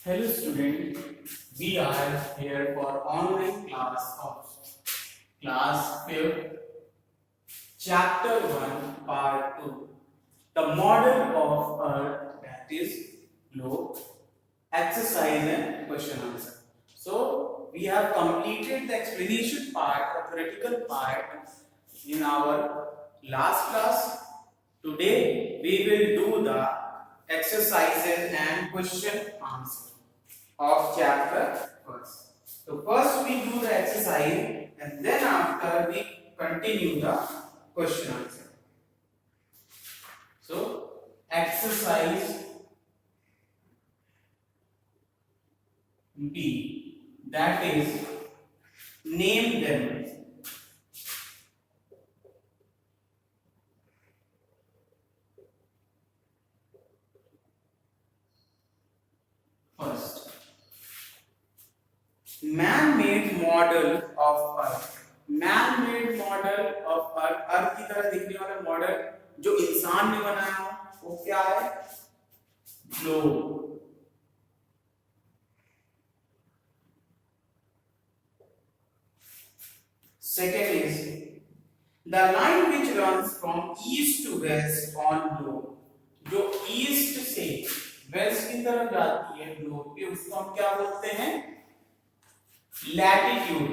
Hello student, we are here for online class of class 5th, chapter 1, part 2. The model of Earth, that is globe, exercise and question answer. So we have completed the explanation part, the theoretical part in our last class. Today we will do the exercises and question answer of chapter first. So first we do the exercise and then after we continue the question answer. So exercise B, that is name them. First, man-made model of Earth. Man-made model of Earth, अर्थ की तरह दिखने वाला model जो इंसान ने बनाया हो वो क्या है? Globe. Second is the line which runs from east to west on globe. जो ईस्ट से वेस्ट की तरफ जाती है ग्लोब पे उसको हम क्या बोलते हैं? Latitude.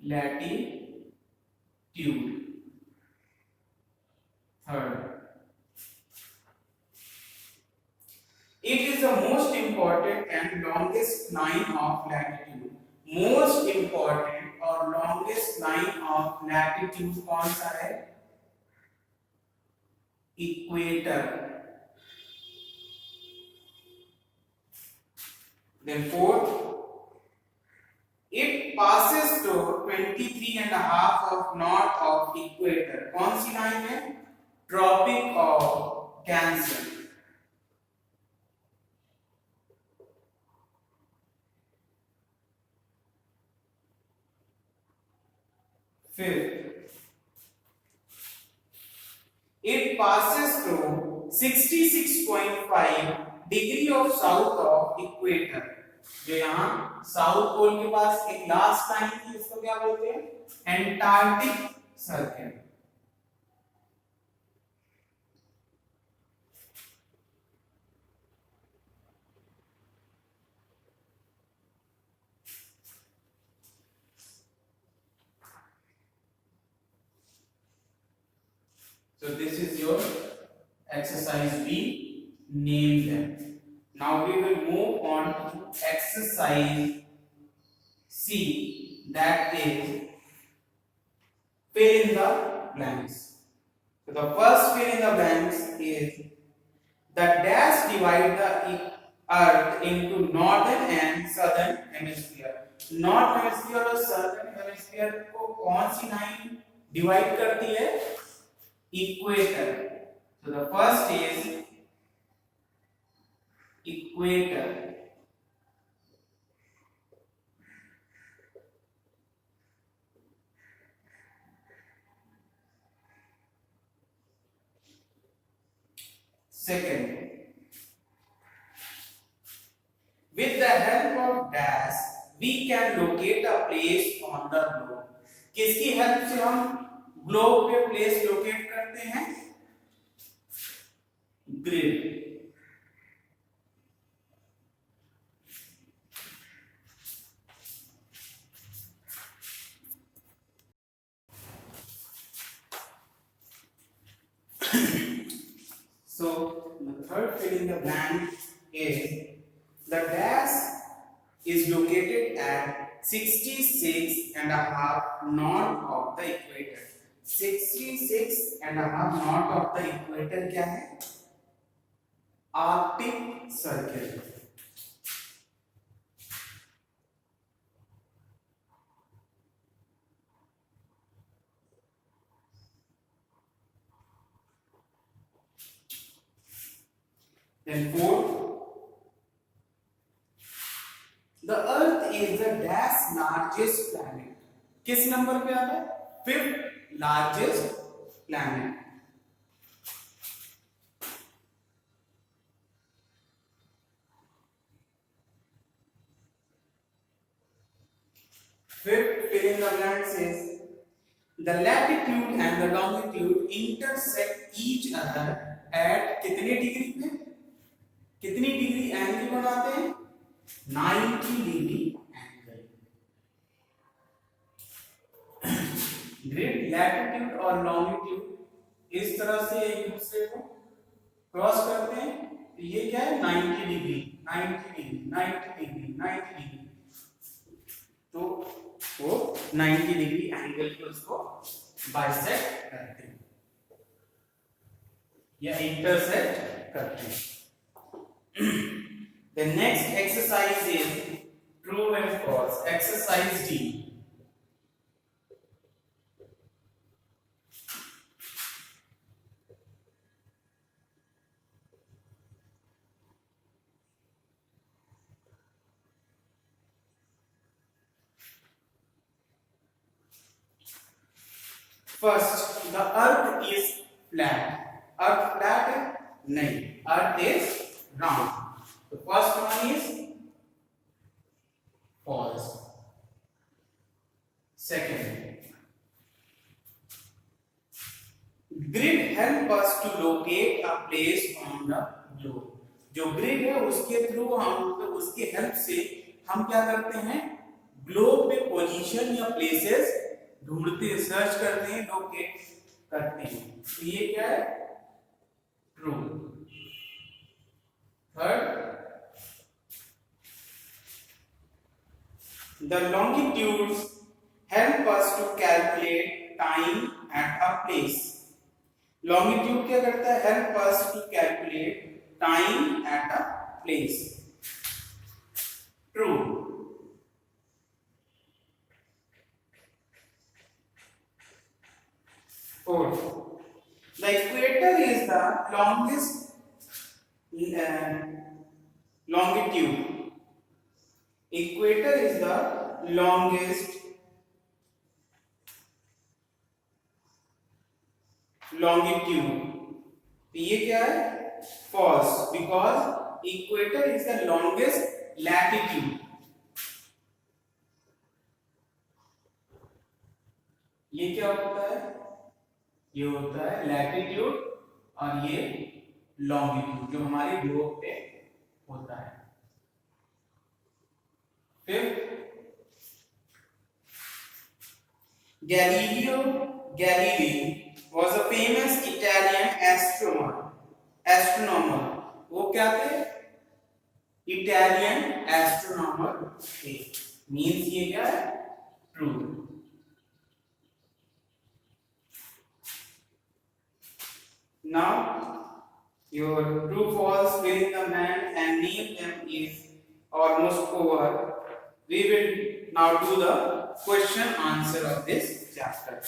Latitude. Third, it is the most important and longest line of latitude. Most important और longest line of latitude कौन सा है? Equator. Then fourth, it passes to 23.5 of north of equator. कौन सी लाइन है? Tropic of Cancer. Fifth, it passes through 66.5 degree of south of equator. जो यहाँ south pole के पास एक लास्ट लाइन थी उसको क्या बोलते हैं? Antarctic circle. So this is your exercise B, name them. Now we will move on to exercise C, that is fill in the blanks. So the first fill in the blanks is the dash divide the earth into northern and southern hemisphere. North hemisphere और southern hemisphere को कौन सी line divide करती है? Equator. So the first is equator. Second, with the help of dash we can locate a place on the globe. किसकी help से हम globe पे place locate करते हैं? Grid. So the third fill in the blank is the dash is located at 66.5 north of the equator. 66.5 north of the equator क्या है? Arctic circle. Then fourth, the earth is the dash largest planet. किस number पे आता है? 5th largest planet. Fifth, fill in the blanks is the latitude and the longitude intersect each other at कितने degree पे, कितनी degree angle बनाते हैं, 90 degree angle. Great, latitude और लॉन्गिट्यूड इस तरह से एक दूसरे को क्रॉस करते हैं, तो ये क्या है, 90 डिग्री 90 डिग्री 90 डिग्री 90 डिग्री, तो वो 90 डिग्री एंगल पे उसको बाइसेक्ट करते हैं या इंटरसेक्ट करते हैं। The next exercise is true and false. Exercise D. First, the earth is flat. Earth flat है? नहीं. Earth is round. The first one is false. Second, grid help us to locate a place on the globe. जो grid है उसके through हम, तो उसके help से हम क्या करते हैं, ग्लोब पे पोजीशन या प्लेसेस ढूंढते हैं, सर्च करते हैं, लोकेट करते हैं। तो ये क्या है, true. Third, the longitudes help us to calculate time at a place. Longitude क्या करता है, help us to calculate time at a place. True. Fourth, the equator is the longest longitude. Equator is the longest longitude. तो ये क्या है, false, because equator is the longest latitude. ये क्या होता है, ये होता है लैटिट्यूड और ये लॉन्गिट्यूड जो हमारे ग्लोब पे होता है। Fifth, Galileo Galilei was a famous Italian astronomer. वो क्या थे, इटालियन एस्ट्रोनॉमर थे। मीन्स ये क्या है, true. Now your true false fill in the blank and name them is almost over. We will now do the question answer of this chapter.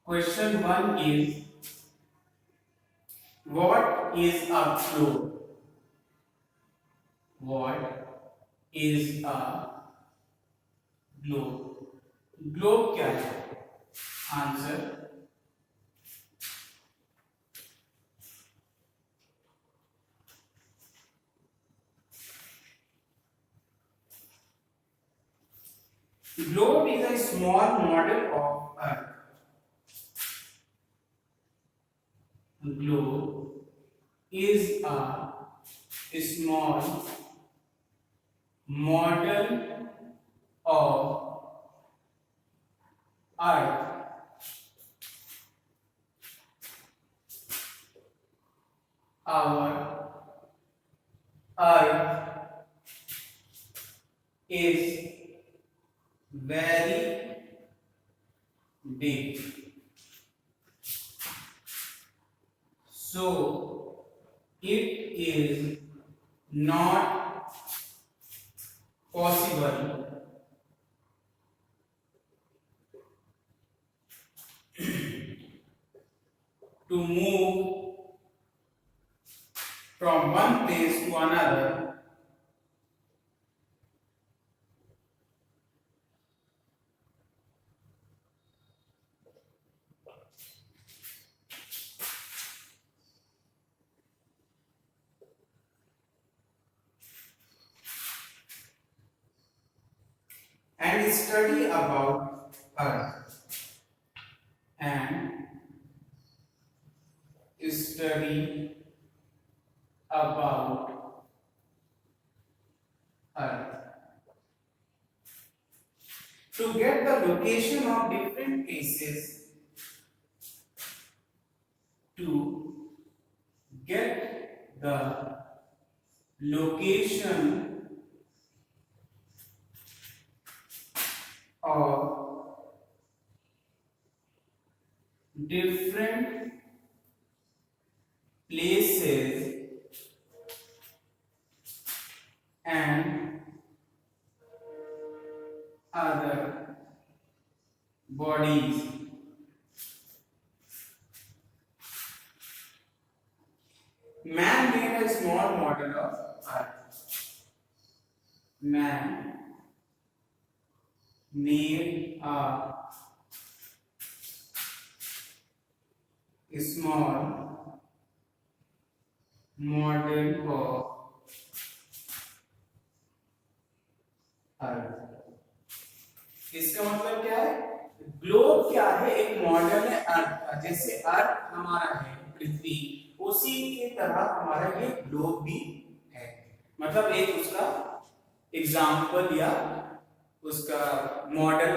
Question 1 is, what is a globe? What is a globe? Globe क्या है? Answer, globe is a small model of Earth. Globe is a small model of Earth. Our Earth is very big. So it is not possible to move from one place to another and study about Earth and study about Earth to get the location of different places, to get the location of different places and other bodies. Man made a small model of Earth. Man made a small model of अर्थ। इसका मतलब क्या है? Globe क्या है? एक model है अर्थ का। जैसे अर्थ हमारा है पृथ्वी, उसी की तरह हमारा ये ग्लोब भी है। मतलब एक उसका एग्जाम्पल या उसका मॉडल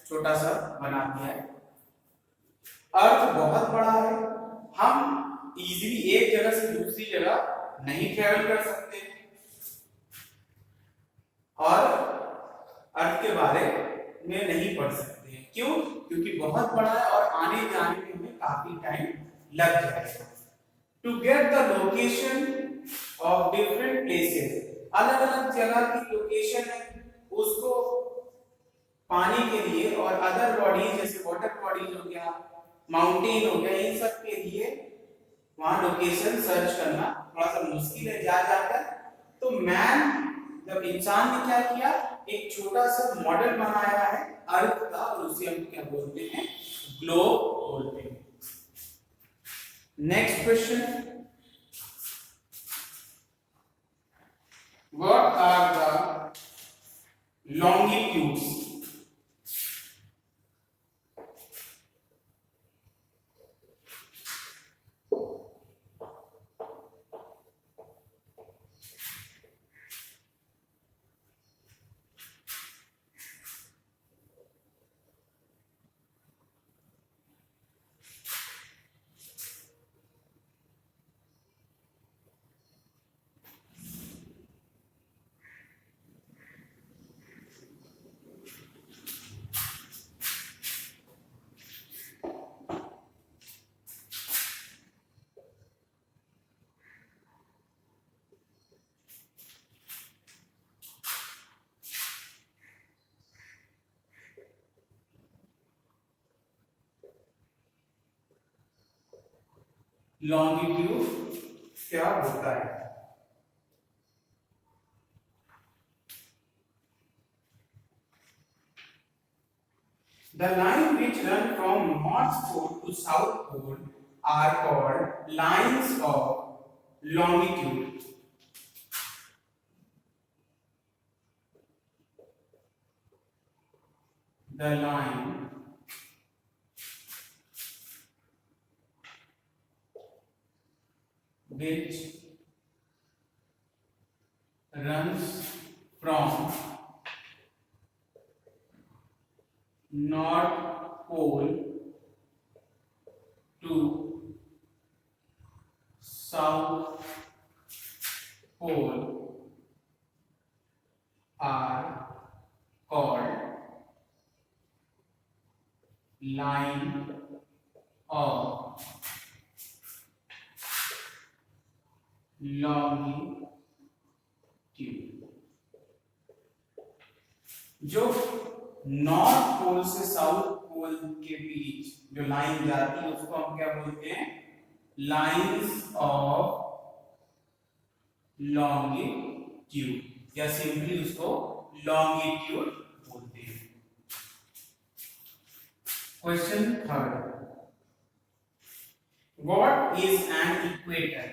छोटा सा बना दिया है। अर्थ बहुत बड़ा है, हम इजीली एक जगह से दूसरी जगह नहीं ट्रेवल कर सकते और अर्थ के बारे में नहीं पढ़ सकते हैं। क्यों? क्योंकि बहुत बड़ा है और आने जाने में हमें काफी टाइम लग जाएगा। To get the location of different places, अलग अलग जगह की लोकेशन है उसको पाने के लिए, और अदर बॉडीज जैसे वाटर बॉडीज हो गया, माउंटेन हो गया, इन सब के लिए वहां लोकेशन सर्च करना थोड़ा सा मुश्किल है जा जाकर। तो मैन, जब इंसान ने क्या किया, एक छोटा सा मॉडल बनाया है अर्थ का, और उसे हम क्या बोलते हैं? ग्लोब बोलते हैं। Next question, what are the longitudes? Longitude क्या होता है? The line which run from North Pole to South Pole are called lines of longitude. The line which runs from North Pole to South Pole are called line of longitude. जो north pole से south pole के बीच जो line जाती है उसको हम क्या बोलते हैं? लाइंस ऑफ लॉन्गिट्यूड या सिंपली उसको लॉन्गिट्यूड बोलते हैं। Question third, what is an equator?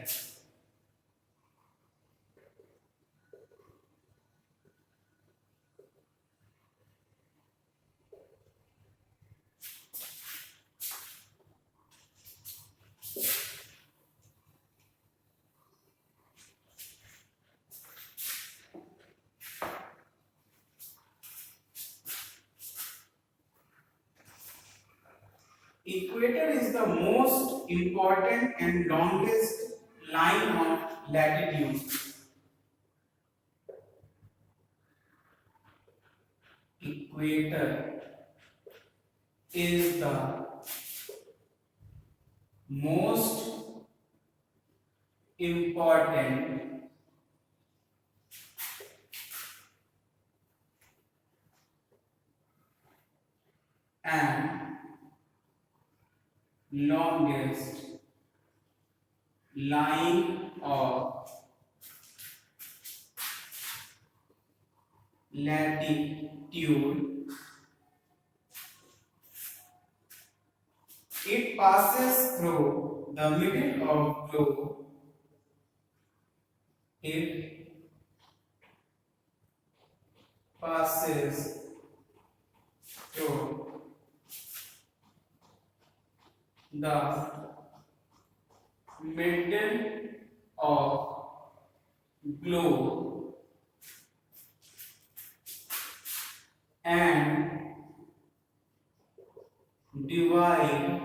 Equator is the most important and longest line of latitude. Equator is the most important and longest line of latitude. It passes through the middle of globe. It passes through the middle of globe and divide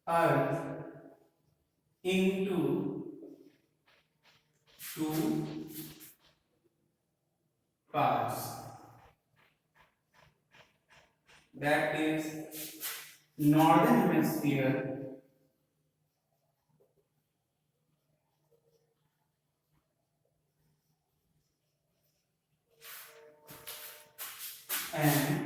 Earth into two parts. That is northern hemisphere and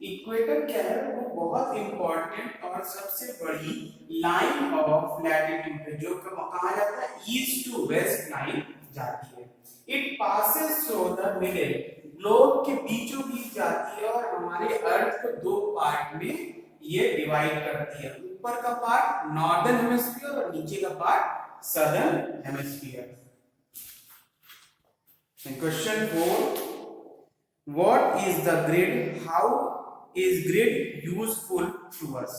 equator क्या है? वो बहुत important और सबसे बड़ी line of latitude है जो कहा जाता है ईस्ट टू वेस्ट लाइन जाती है। It passes through the middle, globe के बीचों बीच जाती है और हमारे अर्थ को दो पार्ट में ये डिवाइड करती है। ऊपर का पार्ट नॉर्दर्न हेमिस्फीयर और नीचे का part southern hemisphere. Question 4, what is the grid? How is grid useful to us?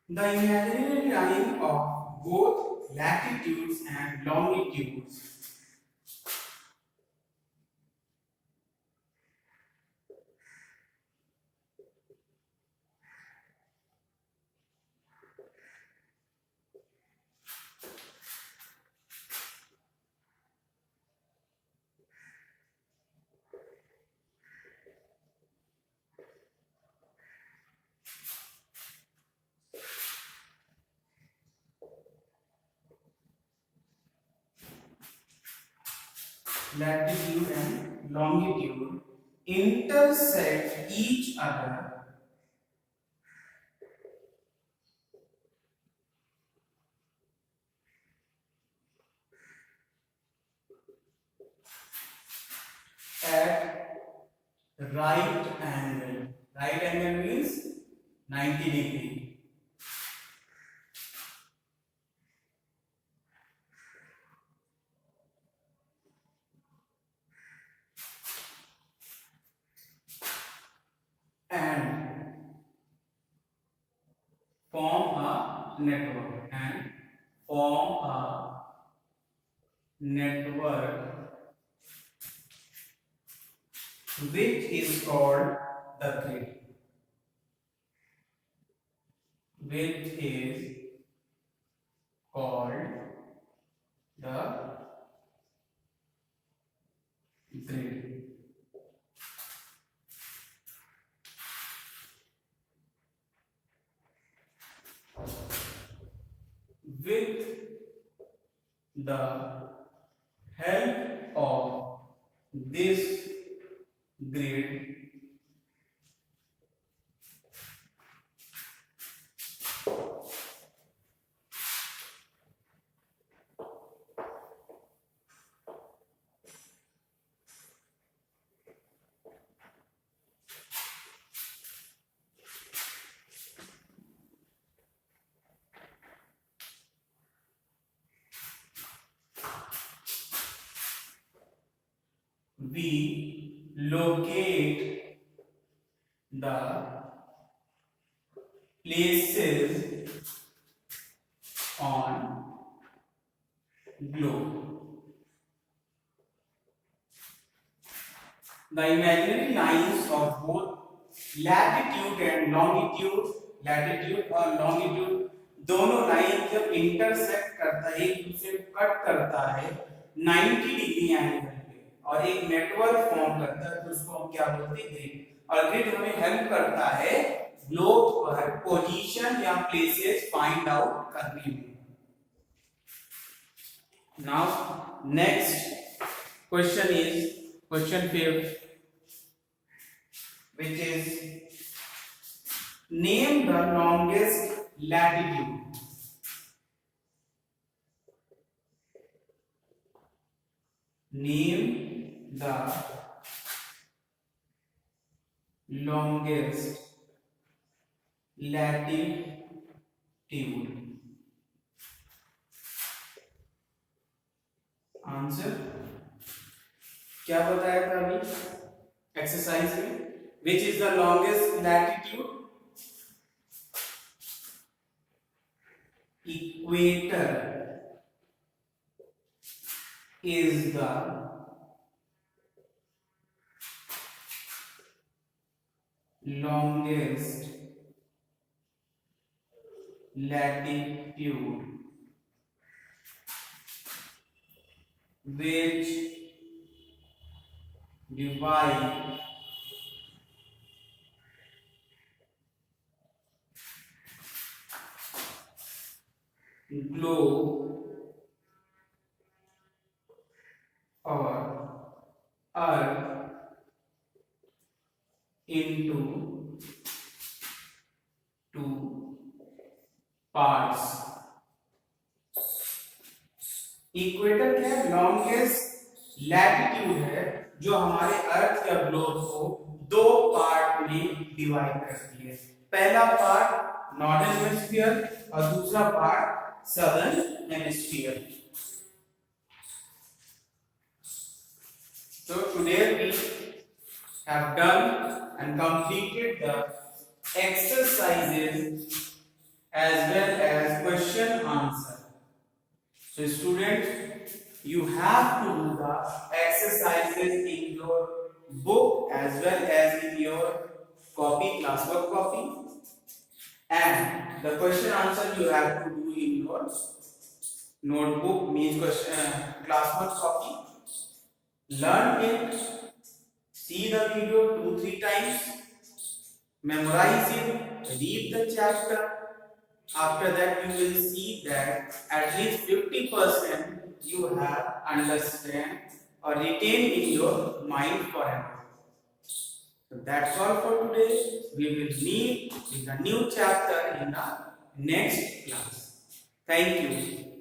The imaginary line of both latitudes and longitudes and longitude intersect each other at right angle. Right angle means 90 degree. And form a network. And form a network which is called the grid. Which is called the grid. With the help of this grid, we locate the places on globe. The imaginary lines of both latitude and longitude दोनों line जब intersect करता है, एक दूसरे को cut करता है 90 degree angle पे और एक नेटवर्क फॉर्म करता है, तो उसको हम क्या बोलते हैं? ग्रिड। और ग्रिड हमें हेल्प करता है ग्लोब पर पोजीशन या प्लेसेस फाइंड आउट करने में। Now next question is question 5, which is name the longest latitude. Name the longest latitude. Answer क्या बताया था अभी एक्सरसाइज में? Which is the longest latitude? Equator is the longest latitude which divide globe or earth into two parts. Equator क्या है? Longest latitude है जो हमारे अर्थ या ग्लोब को दो पार्ट में डिवाइड करती है। पहला पार्ट नॉर्दर्न हेमिस्फीयर और दूसरा part southern hemisphere. So today we have done and completed the exercises as well as question answer. So students, you have to do the exercises in your book as well as in your copy, classwork copy, and the question answer you have to do in your notebook, means question classwork copy. Learn it, see the video 2-3 times, memorize it, read the chapter. After that you will see that at least 50% you have understand or retain in your mind forever. So that's all for today. We will meet in the new chapter in the next class. Thank you.